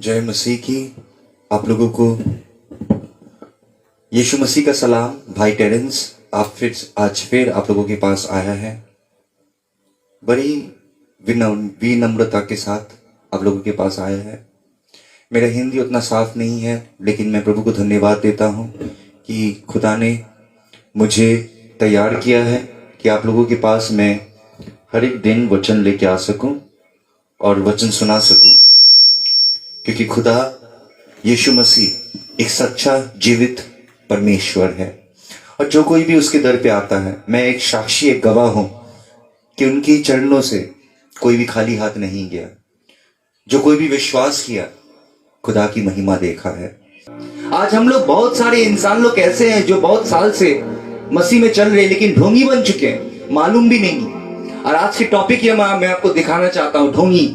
जय मसीह की। आप लोगों को यीशु मसीह का सलाम। भाई टेरेंस आज फिर आप लोगों के पास आया है, बड़ी विनम्रता के साथ आप लोगों के पास आया है। मेरा हिंदी उतना साफ नहीं है, लेकिन मैं प्रभु को धन्यवाद देता हूँ कि खुदा ने मुझे तैयार किया है कि आप लोगों के पास मैं हर एक दिन वचन लेके आ सकूं और वचन सुना सकूं, क्योंकि खुदा यीशु मसीह एक सच्चा जीवित परमेश्वर है। और जो कोई भी उसके दर पे आता है, मैं एक साक्षी, एक गवाह हूं कि उनकी चरणों से कोई भी खाली हाथ नहीं गया। जो कोई भी विश्वास किया, खुदा की महिमा देखा है। आज हम लोग बहुत सारे इंसान लोग ऐसे हैं जो बहुत साल से मसीह में चल रहे, लेकिन ढोंगी बन चुके हैं, मालूम भी नहीं। और आज की टॉपिक ये मैं आपको दिखाना चाहता हूं, ढोंगी,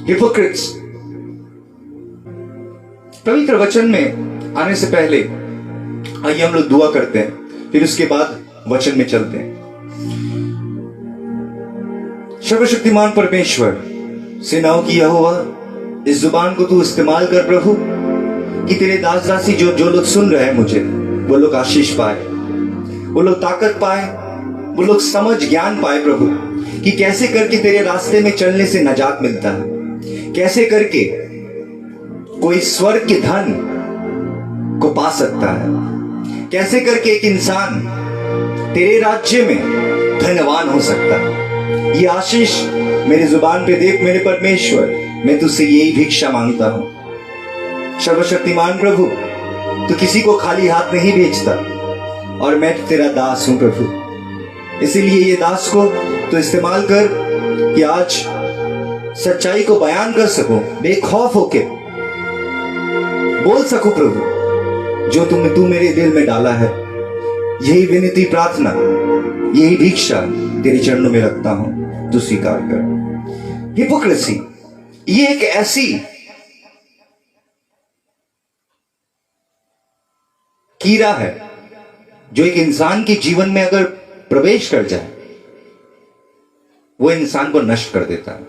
हिपोक्रिट्स। पवित्र वचन में आने से पहले आइए हम लोग दुआ करते हैं, फिर उसके बाद वचन में चलते हैं। सर्वशक्तिमान परमेश्वर, सेनाओं की यहोवा, इस जुबान को तू इस्तेमाल कर प्रभु, कि तेरे दास दासी जो लोग सुन रहे हैं मुझे, वो लोग आशीष पाए, वो लोग ताकत पाए, वो लोग समझ ज्ञान पाए प्रभु, कि कैसे करके तेरे रास्ते में चलने से नजात मिलता है, कैसे करके कोई स्वर्ग के धन को पा सकता है, कैसे करके एक इंसान तेरे राज्य में धनवान हो सकता है। ये आशीष मेरे जुबान पे देख मेरे परमेश्वर, मैं तुझसे यही भिक्षा मांगता हूं। सर्वशक्तिमान प्रभु, तू किसी को खाली हाथ नहीं भेजता, और मैं तेरा दास हूं प्रभु। इसीलिए ये दास को तो इस्तेमाल कर कि आज सच्चाई को बयान कर सकूं, बेखौफ होके बोल सकूं प्रभु, जो तू मेरे दिल में डाला है। यही विनती, प्रार्थना, यही भिक्षा तेरे चरणों में रखता हूं, तू स्वीकार कर। हिपोक्रेसी ये एक ऐसी कीड़ा है जो एक इंसान के जीवन में अगर प्रवेश कर जाए, वो इंसान को नष्ट कर देता है।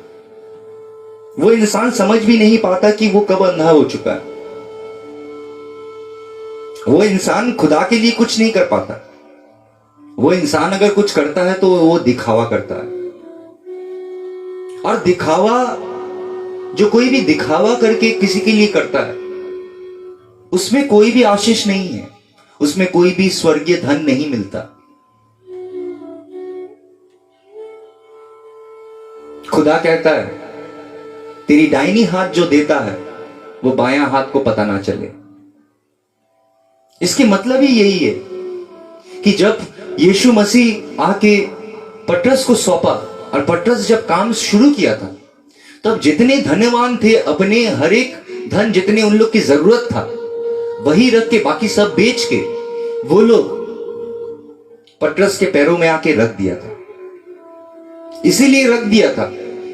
वो इंसान समझ भी नहीं पाता कि वो कब अंधा हो चुका है। वो इंसान खुदा के लिए कुछ नहीं कर पाता। वो इंसान अगर कुछ करता है तो वो दिखावा करता है, और दिखावा, जो कोई भी दिखावा करके किसी के लिए करता है, उसमें कोई भी आशीष नहीं है, उसमें कोई भी स्वर्गीय धन नहीं मिलता। खुदा कहता है, तेरी दाहिनी हाथ जो देता है, वो बायां हाथ को पता ना चले। इसके मतलब ही यही है कि जब यीशु मसीह आके पतरस को सौंपा, और पतरस जब काम शुरू किया था, तब जितने धनवान थे, अपने हर एक धन जितने उन लोग की जरूरत था, वही रख के, बाकी सब बेच के वो लोग पतरस के पैरों में आके रख दिया था। इसीलिए रख दिया था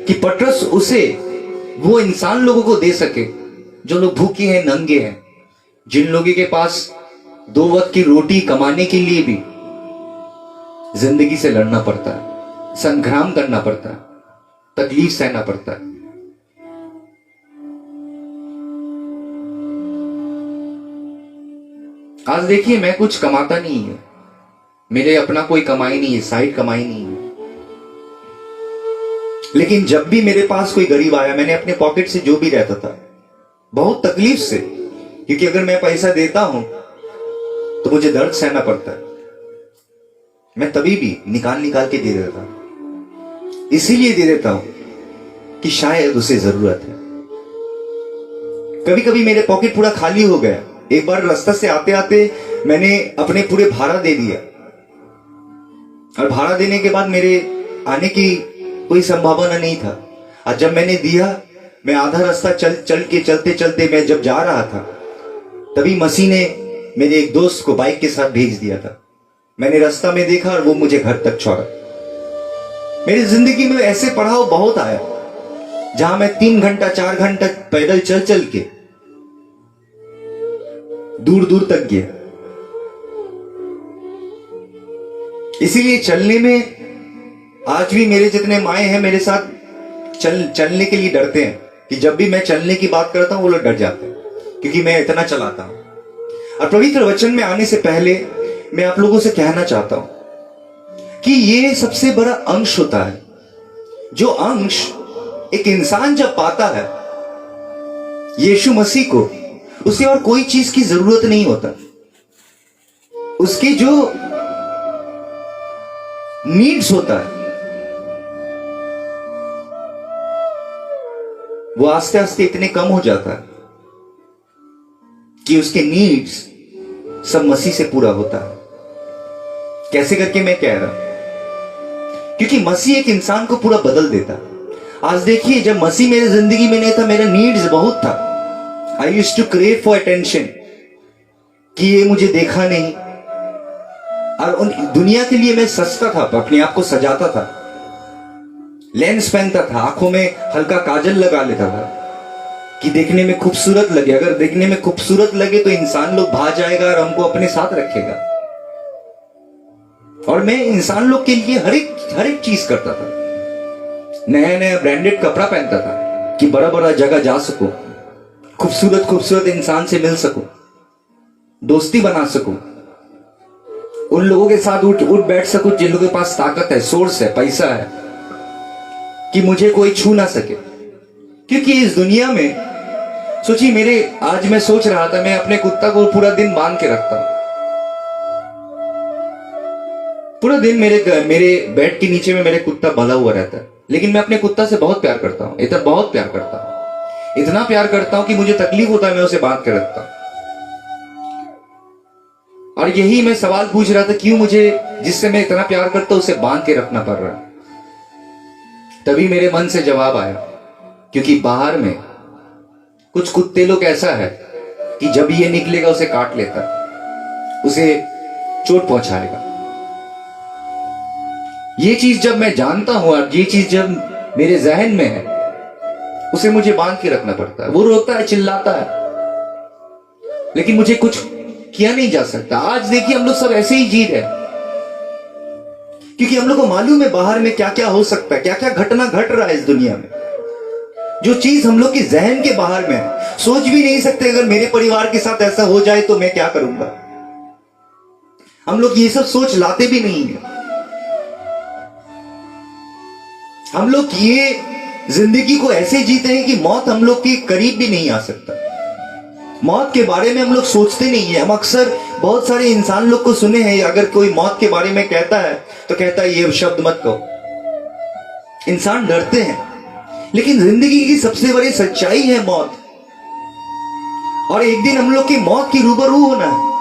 कि पतरस उसे वो इंसान लोगों को दे सके जो लोग भूखे हैं, नंगे हैं, जिन लोगों के पास 2 वक्त की रोटी कमाने के लिए भी जिंदगी से लड़ना पड़ता है, संग्राम करना पड़ता है, तकलीफ सहना पड़ता है। आज देखिए, मैं कुछ कमाता नहीं है, मेरे अपना कोई कमाई नहीं है, साइड कमाई नहीं है, लेकिन जब भी मेरे पास कोई गरीब आया, मैंने अपने पॉकेट से जो भी रहता था, बहुत तकलीफ से, क्योंकि अगर मैं पैसा देता हूं तो मुझे दर्द सहना पड़ता है, मैं तभी भी निकाल के दे देता हूं। इसीलिए दे देता हूं कि शायद उसे जरूरत है। कभी कभी मेरे पॉकेट पूरा खाली हो गया। एक बार रास्ता से आते आते मैंने अपने पूरे भाड़ा दे दिया, और भाड़ा देने के बाद मेरे आने की कोई संभावना नहीं था। और जब मैंने दिया, मैं आधा रास्ता चलते चलते मैं जब जा रहा था, तभी मसीह ने मेरे एक दोस्त को बाइक के साथ भेज दिया था। मैंने रास्ता में देखा और वो मुझे घर तक छोड़ा। मेरी जिंदगी में ऐसे पड़ाव बहुत आया, जहां मैं 3 घंटा 4 घंटा पैदल चल के दूर दूर तक गया। इसीलिए चलने में आज भी मेरे जितने माए हैं, मेरे साथ चलने के लिए डरते हैं, कि जब भी मैं चलने की बात करता हूं वो लोग डर जाते हैं, क्योंकि मैं इतना चलाता हूं। और पवित्र वचन में आने से पहले मैं आप लोगों से कहना चाहता हूं कि ये सबसे बड़ा अंश होता है, जो अंश एक इंसान जब पाता है यीशु मसीह को, उसे और कोई चीज की जरूरत नहीं होता। उसके जो नीड्स होता है वो आस्ते आस्ते इतने कम हो जाता है कि उसके नीड्स सब मसीह से पूरा होता है। कैसे करके मैं कह रहा हूं, क्योंकि मसीह एक इंसान को पूरा बदल देता है। आज देखिए, जब मसीह मेरे जिंदगी में नहीं था, मेरा नीड्स बहुत था। I used to crave for attention, कि ये मुझे देखा नहीं, और उन दुनिया के लिए मैं सस्ता था, अपने आप को सजाता था, लेंस पहनता था, आंखों में हल्का काजल लगा लेता था कि देखने में खूबसूरत लगे। अगर देखने में खूबसूरत लगे तो इंसान लोग भा जाएगा और हमको अपने साथ रखेगा। और मैं इंसान लोग के लिए हर एक चीज करता था। नया नया ब्रांडेड कपड़ा पहनता था कि बड़ा बड़ा जगह जा सकूं, खूबसूरत इंसान से मिल सकूं, दोस्ती बना सकूं, उन लोगों के साथ उठ बैठ सकूं जिन लोगों के पास ताकत है, सोर्स है, पैसा है, कि मुझे कोई छू ना सके। क्योंकि इस दुनिया में सोचिए, आज मैं सोच रहा था, मैं अपने कुत्ता को पूरा दिन बांध के रखता हूं। पूरा दिन मेरे बेड के नीचे में मेरे कुत्ता भला हुआ रहता है, लेकिन मैं अपने कुत्ता से बहुत प्यार करता हूं, इतना बहुत प्यार करता हूं, इतना प्यार करता हूं कि मुझे तकलीफ होता है, मैं उसे बांध के रखता हूं। और यही मैं सवाल पूछ रहा था, क्यों मुझे जिससे मैं इतना प्यार करता हूं उसे बांध के रखना पड़ रहा है। तभी मेरे मन से जवाब आया, क्योंकि बाहर में कुछ कुत्ते लोग ऐसा है कि जब ये निकलेगा उसे काट लेता, उसे चोट पहुंचाएगा। ये चीज जब मैं जानता हूं और ये चीज जब मेरे जहन में है, उसे मुझे बांध के रखना पड़ता है। वो रोता है, चिल्लाता है, लेकिन मुझे कुछ किया नहीं जा सकता। आज देखिए, हम लोग सब ऐसे ही जी रहे, क्योंकि हम लोग को मालूम है बाहर में क्या क्या हो सकता है, क्या क्या घटना घट रहा है इस दुनिया में, जो चीज हम लोग के जहन के बाहर में है। सोच भी नहीं सकते, अगर मेरे परिवार के साथ ऐसा हो जाए तो मैं क्या करूंगा। हम लोग ये सब सोच लाते भी नहीं है। हम लोग ये जिंदगी को ऐसे जीते हैं कि मौत हम लोग के करीब भी नहीं आ सकता। मौत के बारे में हम लोग सोचते नहीं है। हम अक्सर बहुत सारे इंसान लोग को सुने हैं, अगर कोई मौत के बारे में कहता है तो कहता है ये शब्द मत कहो। इंसान डरते हैं, लेकिन जिंदगी की सबसे बड़ी सच्चाई है मौत। और एक दिन हम लोग की मौत की रूबरू होना है।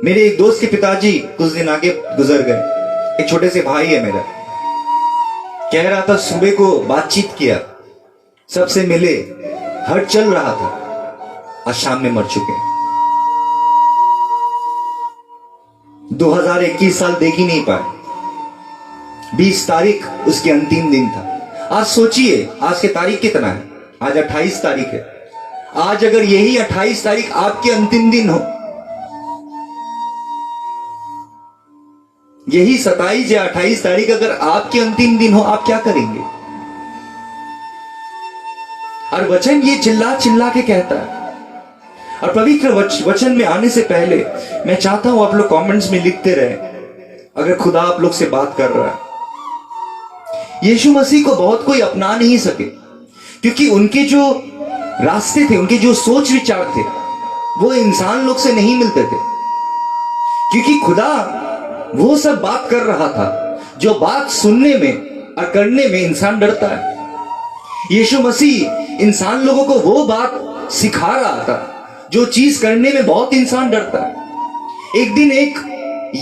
मेरे एक दोस्त के पिताजी कुछ दिन आगे गुजर गए। एक छोटे से भाई है मेरा, कह रहा था सुबह को बातचीत किया, सबसे मिले, हर चल रहा था, और शाम में मर चुके हैं। 2021 साल देख ही नहीं पाए। 20 तारीख उसके अंतिम दिन था। आज सोचिए, आज की तारीख कितना है? आज 28 तारीख है। आज अगर यही 28 तारीख आपके अंतिम दिन हो, यही 27 या 28 तारीख अगर आपके अंतिम दिन हो, आप क्या करेंगे? और वचन ये चिल्ला चिल्ला के कहता है। और पवित्र वचन में आने से पहले मैं चाहता हूं आप लोग कमेंट्स में लिखते रहे, अगर खुदा आप लोग से बात कर रहा है। यीशु मसीह को बहुत कोई अपना नहीं सके, क्योंकि उनके जो रास्ते थे, उनके जो सोच विचार थे, वो इंसान लोग से नहीं मिलते थे। क्योंकि खुदा वो सब बात कर रहा था जो बात सुनने में और करने में इंसान डरता है। यीशु मसीह इंसान लोगों को वो बात सिखा रहा था जो चीज करने में बहुत इंसान डरता है। एक दिन एक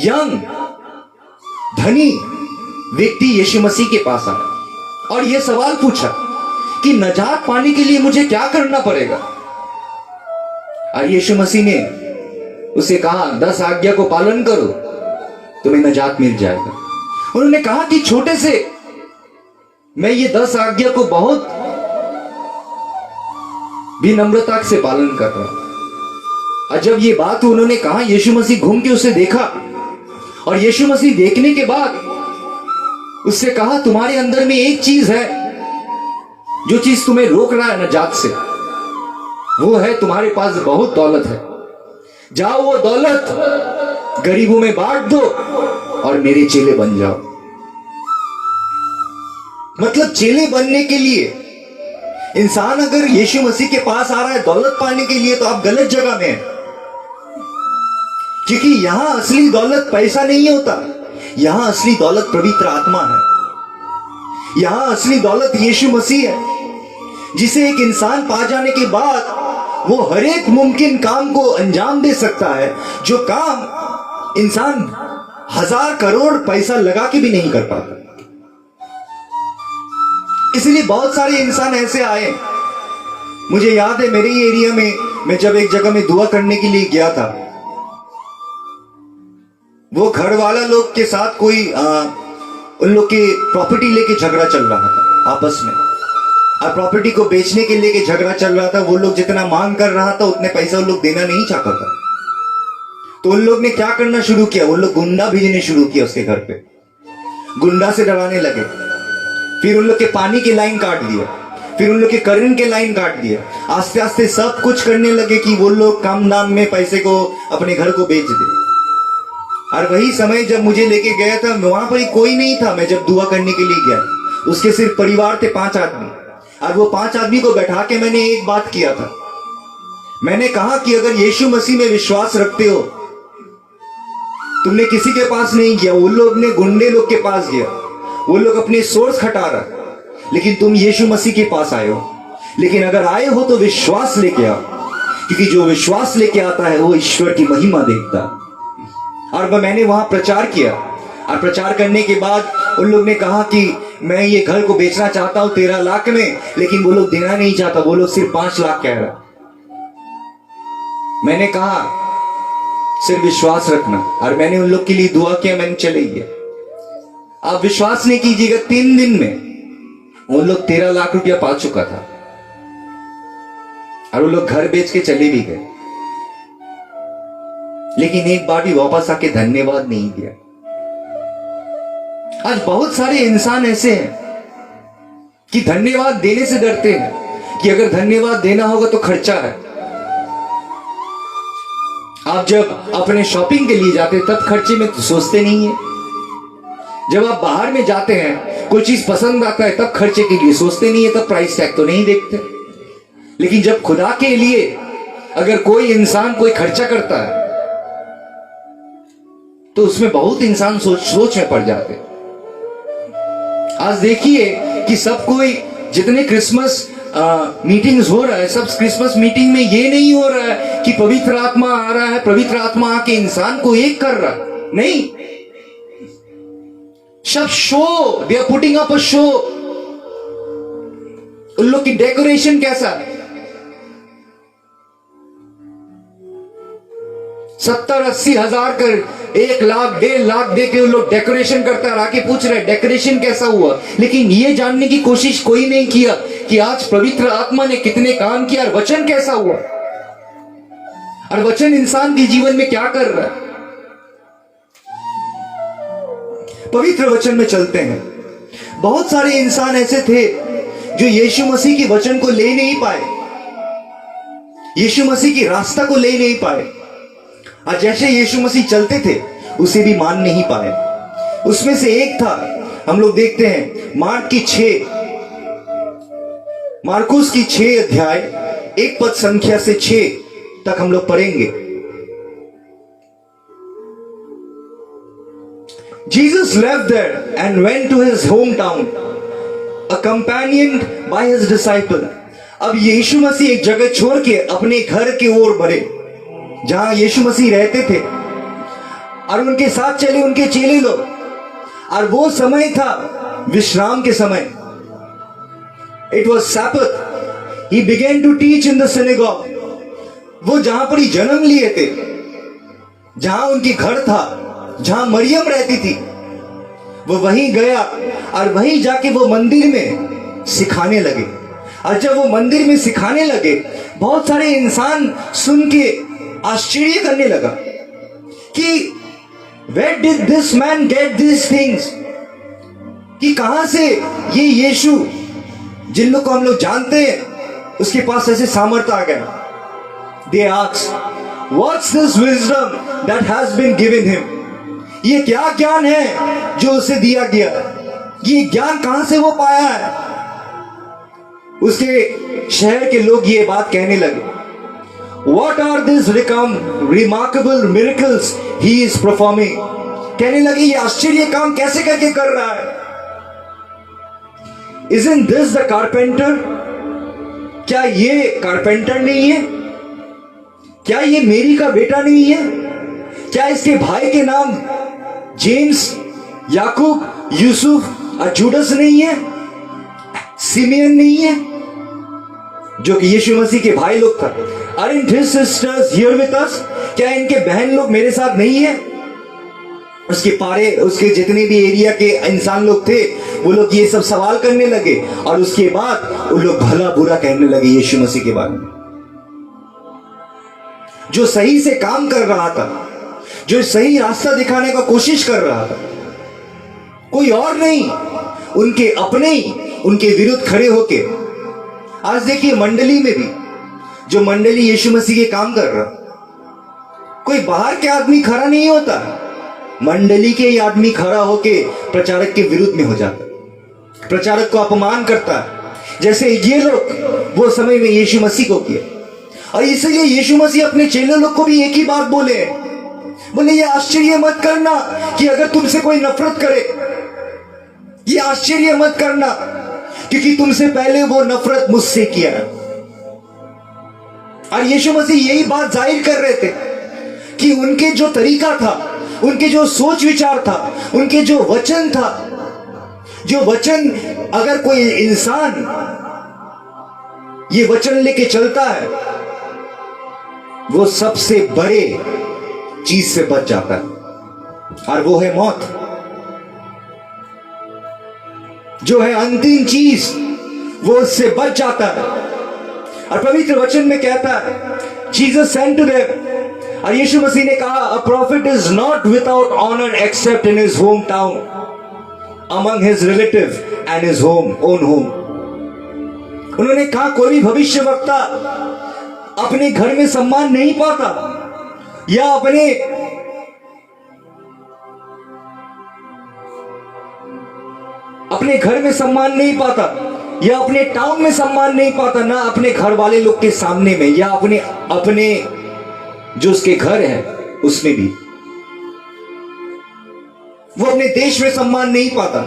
यंग धनी व्यक्ति यीशु मसीह के पास आया और यह सवाल पूछा कि नजात पाने के लिए मुझे क्या करना पड़ेगा। और यीशु मसीह ने उसे कहा, 10 आज्ञा को पालन करो, तुम्हें नजात मिल जाएगा। उन्होंने कहा कि छोटे से मैं ये 10 आज्ञा को बहुत विनम्रता से पालन कर रहा हूं। और जब ये बात उन्होंने कहा, यीशु मसीह घूम के उसे देखा और यीशु मसीह देखने के बाद उससे कहा, तुम्हारे अंदर में एक चीज है जो चीज तुम्हें रोक रहा है नजात से, वो है तुम्हारे पास बहुत दौलत है। जाओ वो दौलत गरीबों में बांट दो और मेरे चेले बन जाओ। मतलब चेले बनने के लिए इंसान अगर यीशु मसीह के पास आ रहा है दौलत पाने के लिए, तो आप गलत जगह में हैं। क्योंकि यहां असली दौलत पैसा नहीं होता, यहां असली दौलत पवित्र आत्मा है। यहां असली दौलत यीशु मसीह है, जिसे एक इंसान पा जाने के बाद वो हर एक मुमकिन काम को अंजाम दे सकता है, जो काम इंसान 1000 करोड़ पैसा लगा के भी नहीं कर पाता। इसलिए बहुत सारे इंसान ऐसे आए। मुझे याद है मेरे ही एरिया में, मैं जब एक जगह में दुआ करने के लिए गया था, वो घर वाला लोग के साथ कोई उन लोग की प्रॉपर्टी लेके झगड़ा चल रहा था आपस में, और प्रॉपर्टी को बेचने के लेके झगड़ा चल रहा था। वो लोग जितना मांग कर रहा था उतने पैसा उन लोग देना नहीं चाहता था। तो उन लोग ने क्या करना शुरू किया, उन लोग गुंडा भेजने शुरू किया उसके घर पे, गुंडा से डराने लगे। फिर उन लोग के पानी की लाइन काट दिया, फिर उन लोग के करंट के लाइन काट दिया। आस्ते आस्ते सब कुछ करने लगे कि वो लोग कम दाम में पैसे को अपने घर को बेच दे। और वही समय जब मुझे लेके गया था, वहां पर ही कोई नहीं था। मैं जब दुआ करने के लिए गया, उसके सिर्फ परिवार थे 5 आदमी, और वो 5 आदमी को बैठा के मैंने एक बात किया था। मैंने कहा कि अगर यीशु मसीह में विश्वास रखते हो, तुमने किसी के पास नहीं गया, उन लोग ने गुंडे लोग के पास गया, वो लोग अपने सोर्स खटा रहा, लेकिन तुम यीशु मसीह के पास आए हो। लेकिन अगर आए हो तो विश्वास लेके आओ, क्योंकि जो विश्वास लेके आता है वो ईश्वर की महिमा देखता है। और मैंने वहां प्रचार किया, और प्रचार करने के बाद उन लोग ने कहा कि मैं ये घर को बेचना चाहता हूं 13 लाख में, लेकिन वो लोग देना नहीं चाहता, वो लोग सिर्फ 5 लाख कह रहा। मैंने कहा सिर्फ विश्वास रखना, और मैंने उन लोग के लिए दुआ किया, मैंने चले गया। आप विश्वास नहीं कीजिएगा, 3 दिन में उन लोग 13 लाख रुपया पा चुका था, और वो लोग घर बेच के चले भी गए। लेकिन एक बार भी वापस आके धन्यवाद नहीं दिया। आज बहुत सारे इंसान ऐसे हैं कि धन्यवाद देने से डरते हैं कि अगर धन्यवाद देना होगा तो खर्चा है। आप जब अपने शॉपिंग के लिए जाते हैं तब खर्चे में तो सोचते नहीं है। जब आप बाहर में जाते हैं, कोई चीज पसंद आता है, तब खर्चे के लिए सोचते नहीं है, तब प्राइस टैग तो नहीं देखते। लेकिन जब खुदा के लिए अगर कोई इंसान कोई खर्चा करता है, तो उसमें बहुत इंसान सोच में पड़ जाते। आज देखिए कि सब कोई, जितने क्रिसमस मीटिंग्स हो रहा है, सब क्रिसमस मीटिंग में ये नहीं हो रहा है कि पवित्र आत्मा आ रहा है, पवित्र आत्मा आके इंसान को एक कर रहा, नहीं। सब show, they are putting up a show. उन लोग की डेकोरेशन कैसा, 70-80 हजार कर 1 लाख 1.5 लाख दे के उन लोग डेकोरेशन करता है। आके पूछ रहे डेकोरेशन कैसा हुआ, लेकिन ये जानने की कोशिश कोई नहीं किया कि आज पवित्र आत्मा ने कितने काम किया और वचन कैसा हुआ, और वचन इंसान के जीवन में क्या कर रहा है। पवित्र वचन में चलते हैं। बहुत सारे इंसान ऐसे थे जो यीशु मसीह के वचन को ले नहीं पाए, यीशु मसीह की रास्ता को ले नहीं पाए, और जैसे यीशु मसीह चलते थे उसे भी मान नहीं पाए। उसमें से एक था, हम लोग देखते हैं मार्कुस की 6 अध्याय 1 पद संख्या से 6 तक हम लोग पढ़ेंगे। Jesus left there and went to his hometown, accompanied by his disciple. अब यीशु मसीह एक जगह छोड़ के अपने घर की ओर बढ़े, जहां यीशु मसीह रहते थे, और उनके साथ चले उनके चेले लोग। और वो समय था विश्राम के समय। It was Sabbath. He began to teach in the synagogue. वो जहां पर ही जन्म लिए थे, जहां उनकी घर था, जहां मरियम रहती थी, वो वहीं गया और वहीं जाके वो मंदिर में सिखाने लगे। और जब वो मंदिर में सिखाने लगे, बहुत सारे इंसान सुन के आश्चर्य करने लगा कि where did this man get these things, कि कहां से ये यीशु जिन लोग को हम लोग जानते हैं उसके पास ऐसे सामर्थ्य आ गया. They ask, what's this wisdom that has been given him? ये क्या ज्ञान है जो उसे दिया गया? ये ज्ञान कहां से वो पाया है? उसके शहर के लोग ये बात कहने लगे. What are these remarkable miracles he is performing? कहने लगे ये आश्चर्य काम कैसे करके कर रहा है? Isn't this the carpenter? क्या ये कारपेंटर नहीं है? क्या ये मेरी का बेटा नहीं है? क्या इसके भाई के नाम जेम्स, याकूब, यूसुफ और जूडस नहीं है? सिमियन नहीं है जो कि यीशु मसीह के भाई लोग था? Aren't his sisters here with us? क्या इनके बहन लोग मेरे साथ नहीं है? उसके जितने भी एरिया के इंसान लोग थे वो लोग ये सब सवाल करने लगे और उसके बाद वो लोग भला बुरा कहने लगे यीशु मसीह के बारे में. जो सही से काम कर रहा था, जो सही रास्ता दिखाने का कोशिश कर रहा था, कोई और नहीं, उनके अपने ही उनके विरुद्ध खड़े होके. आज देखिए मंडली में भी जो मंडली यीशु मसीह के काम कर रहा, कोई बाहर के आदमी खड़ा नहीं होता, मंडली के ही आदमी खड़ा होके प्रचारक के विरुद्ध में हो जाता, प्रचारक को अपमान करता है जैसे ये लोग वो समय में यीशु मसीह को किया. और इसलिए यीशु मसीह अपने चेले लोग को भी एक ही बात बोले ये आश्चर्य मत करना कि अगर तुमसे कोई नफरत करे, ये आश्चर्य मत करना क्योंकि तुमसे पहले वो नफरत मुझसे किया. और यीशु मसीह यही बात जाहिर कर रहे थे कि उनके जो तरीका था, उनके जो सोच विचार था, उनके जो वचन था, जो वचन अगर कोई इंसान ये वचन लेके चलता है वो सबसे बड़े चीज से बच जाता है और वो है मौत, जो है अंतिम चीज, वो उससे बच जाता है. और पवित्र वचन में कहता है जीसस सेड टू देम, और यीशु मसीह ने कहा a prophet is not without honour except in his home town, among his relative and his own home. उन्होंने कहा कोई भी भविष्यवक्ता अपने घर में सम्मान नहीं पाता या अपने घर में सम्मान नहीं पाता या अपने टाउन में सम्मान नहीं पाता, ना अपने घर वाले लोग के सामने में या अपने जो उसके घर है उसमें भी वो अपने देश में सम्मान नहीं पाता.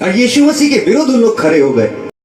और यीशु मसीह के विरुद्ध उन लोग खड़े हो गए.